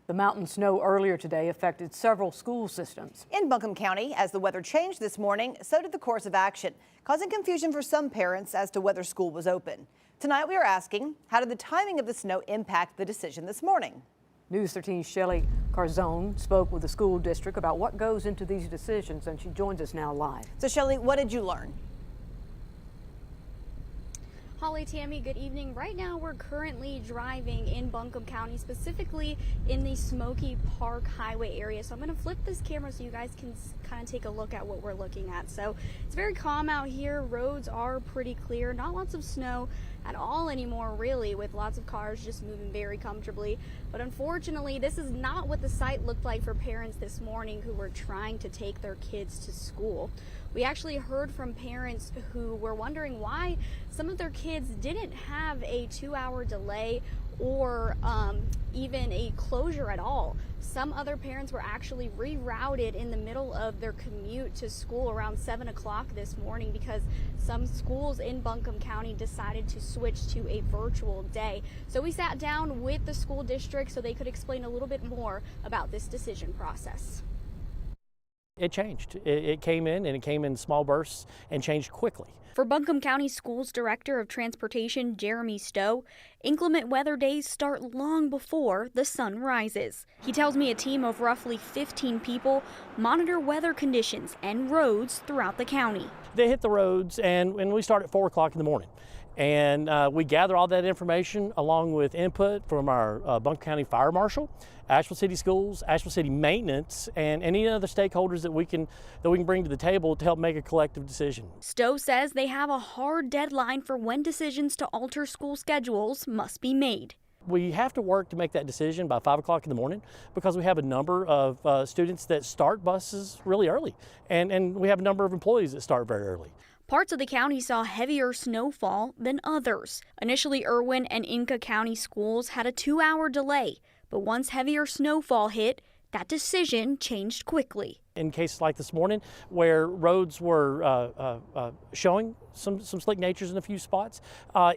The mountain snow earlier today affected several school systems. In Buncombe County, as the weather changed this morning, so did the course of action, causing confusion for some parents as to whether school was open. Tonight we are asking, how did the timing of the snow impact the decision this morning? News 13's Shelley Carzone spoke with the school district about what goes into these decisions, and she joins us now live. So Shelley, what did you learn? Holly, Tammy, good evening. Right now we're currently driving in Buncombe County, specifically in the Smoky Park Highway area. So I'm going to flip this camera so you guys can kind of take a look at what we're looking at. So it's very calm out here. Roads are pretty clear. Not lots of snow at all anymore, really, with lots of cars just moving very comfortably. But unfortunately, this is not what the site looked like for parents this morning who were trying to take their kids to school. We actually heard from parents who were wondering why some of their kids didn't have a 2-hour delay or even a closure at all. Some other parents were actually rerouted in the middle of their commute to school around 7 o'clock this morning because some schools in Buncombe County decided to switch to a virtual day. So we sat down with the school district so they could explain a little bit more about this decision process. It changed. It came in, and it came in small bursts and changed quickly. For Buncombe County Schools Director of Transportation Jeremy Stowe, inclement weather days start long before the sun rises. He tells me a team of roughly 15 people monitor weather conditions and roads throughout the county. They hit the roads, and we start at 4 o'clock in the morning. And we gather all that information along with input from our Buncombe County Fire Marshal, Asheville City Schools, Asheville City Maintenance, and any other stakeholders that we can bring to the table to help make a collective decision. Stowe says they have a hard deadline for when decisions to alter school schedules must be made. We have to work to make that decision by 5 o'clock in the morning because we have a number of students that start buses really early, and we have a number of employees that start very early. Parts of the county saw heavier snowfall than others. Initially, Irwin and Inca County schools had a 2-hour delay, but once heavier snowfall hit, that decision changed quickly. In cases like this morning, where roads were showing some slick natures in a few spots,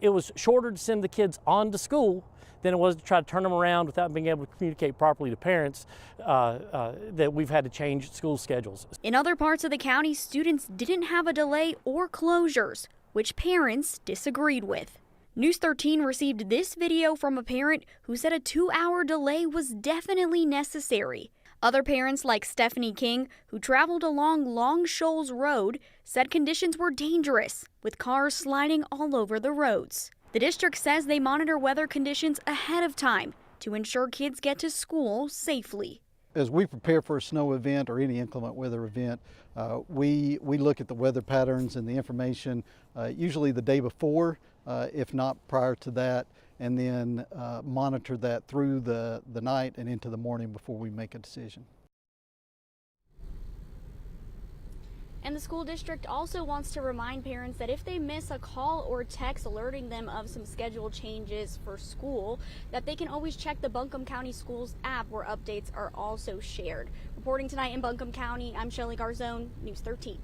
it was shorter to send the kids on to school than it was to try to turn them around without being able to communicate properly to parents that we've had to change school schedules. In other parts of the county, students didn't have a delay or closures, which parents disagreed with. News 13 received this video from a parent who said a 2-hour delay was definitely necessary. Other parents like Stephanie King, who traveled along Long Shoals Road, said conditions were dangerous, with cars sliding all over the roads. The district says they monitor weather conditions ahead of time to ensure kids get to school safely. As we prepare for a snow event or any inclement weather event, we look at the weather patterns and the information usually the day before, if not prior to that, and then monitor that through the night and into the morning before we make a decision. And the school district also wants to remind parents that if they miss a call or text alerting them of some schedule changes for school, that they can always check the Buncombe County Schools app where updates are also shared. Reporting tonight in Buncombe County, I'm Shelley Carzone, News 13.